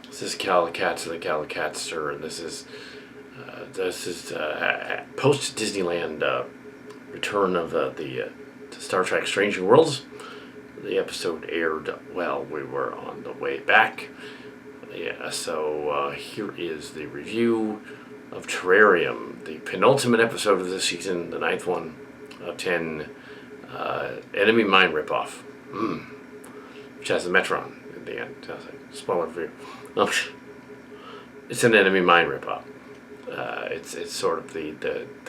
This is Calicat to the Calicatster, and this is post Disneyland return of the to Star Trek: Strange New Worlds. The episode aired while we were on the way back. Yeah, so here is the review of Terrarium, the penultimate episode of the season, the 9th one of 10. Enemy Mine ripoff, which has the Metron in the end. Spoiler for you. It's an Enemy Mine ripoff. It's sort of the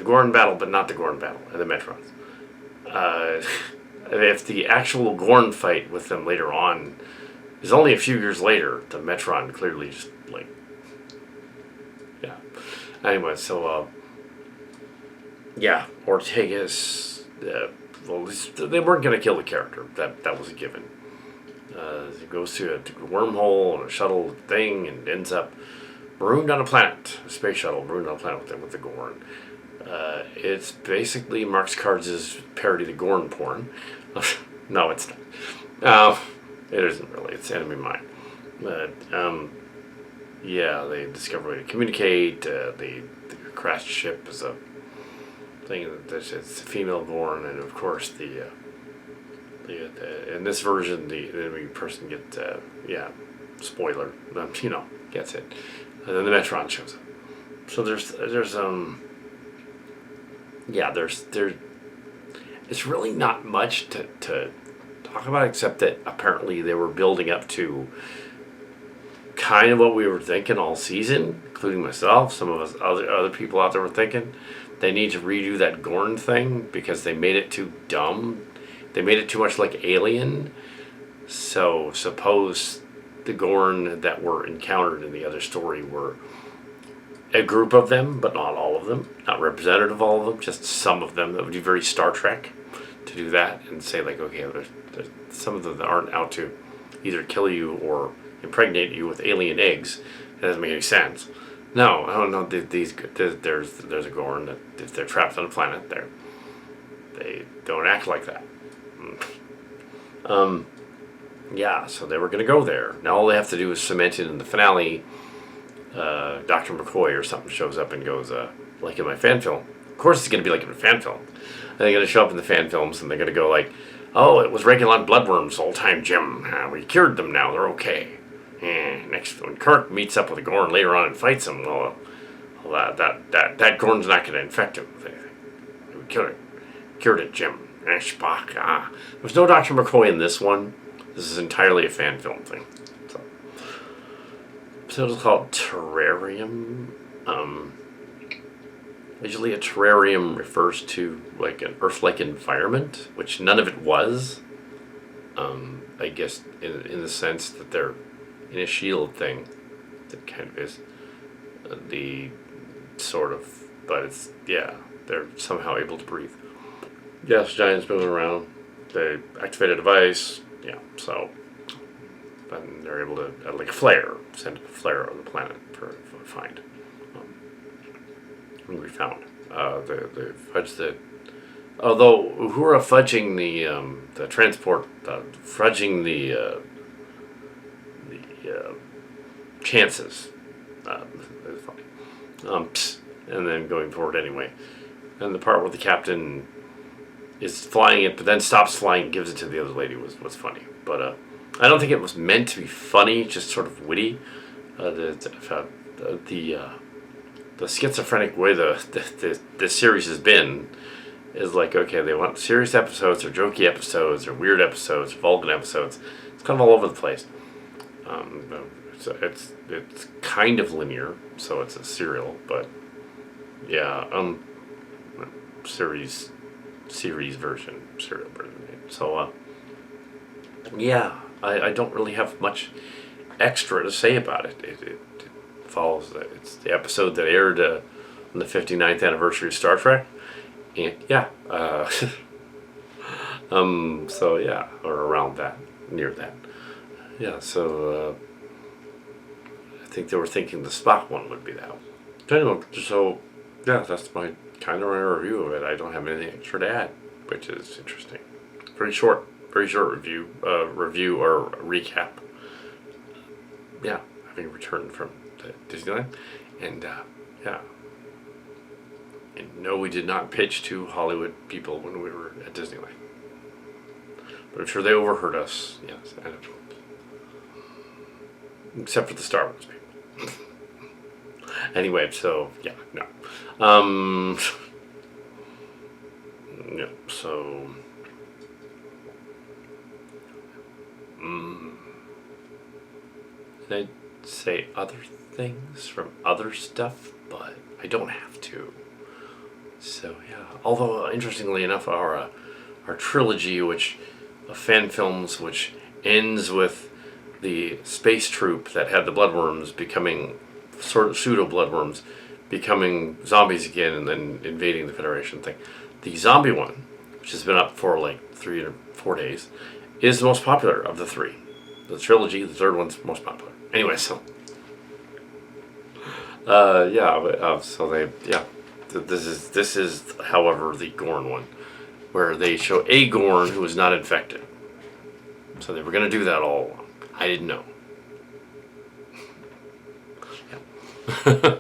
Gorn battle, but not the Gorn battle, and the Metrons. If the actual Gorn fight with them later on is only a few years later, the Metron clearly just yeah. Anyway, so Ortega's they weren't going to kill the character. That was a given. It goes to a wormhole and a shuttle thing and ends up marooned on a planet, a space shuttle marooned on a planet with the Gorn. It's basically Marx Cards' parody of Gorn porn. No, it's not. It isn't really. It's Enemy Mine. But they discover a way to communicate. The crashed ship is a thing that it's a female Gorn, and of course in this version the enemy person gets spoiler, gets it, and then the Metron shows up. So there's it's really not much to talk about, except that apparently they were building up to kind of what we were thinking all season, including myself. Some of us other people out there were thinking they need to redo that Gorn thing because they made it too dumb. They made it too much like Alien. So suppose the Gorn that were encountered in the other story were a group of them, but not all of them, not representative of all of them, just some of them. That would be very Star Trek to do that and say like, okay, there's some of them that aren't out to either kill you or impregnate you with alien eggs. That doesn't make any sense. No. There's a Gorn that if they're trapped on a planet, they don't act like that. So they were going to go there. Now all they have to do is cement it in the finale. Dr. McCoy or something shows up and goes, like in my fan film. Of course it's going to be like in a fan film. And they're going to show up in the fan films and they're going to go like, oh, it was Regulon bloodworms the whole time, Jim. We cured them now. They're okay. Next, when Kirk meets up with a Gorn later on and fights him, that Gorn's not going to infect him with anything. We cured it, Jim. Spock. There's no Dr. McCoy in this one. This is entirely a fan film thing. So it's called Terrarium. Usually a terrarium refers to like an Earth-like environment, which none of it was. I guess in the sense that they're in a shield thing. That kind of is the sort of, but it's they're somehow able to breathe. Yes, giants moving around. They activate a device. So then they're able to, like a flare, send a flare on the planet for a find. And we found the fudge that, although Uhura fudging the transport, fudging the chances, is funny. And then going forward anyway, and the part where the captain is flying it, but then stops flying and gives it to the other lady was funny. But I don't think it was meant to be funny, just sort of witty. The schizophrenic way the series has been is like, okay, they want serious episodes or jokey episodes or weird episodes, vulgar episodes. It's kind of all over the place. So it's kind of linear, so it's a serial, but series version, serial version. So I don't really have much extra to say about it. It follows it's the episode that aired on the 59th anniversary of Star Trek, and or around that, near that. So I think they were thinking the Spock one would be that one. Anyway, so that's my kind of review of it. I don't have anything extra to add, which is interesting. Very short review or recap. we returned from Disneyland, and yeah. And no, we did not pitch to Hollywood people when we were at Disneyland. But I'm sure they overheard us. Yes, I know. Except for the Star Wars people. Anyway, so yeah, no. Yeah, so. I'd say other things from other stuff, but I don't have to. So yeah, although interestingly enough, our trilogy, which of fan films, which ends with the space troop that had the bloodworms becoming sort of pseudo bloodworms, becoming zombies again, and then invading the Federation thing. The zombie one, which has been up for like 3 or 4 days, is the most popular of the three. The trilogy, the third one's most popular. Anyway, so yeah, but so they this is however the Gorn one, where they show a Gorn who is not infected. So they were going to do that all along. I didn't know. Yeah.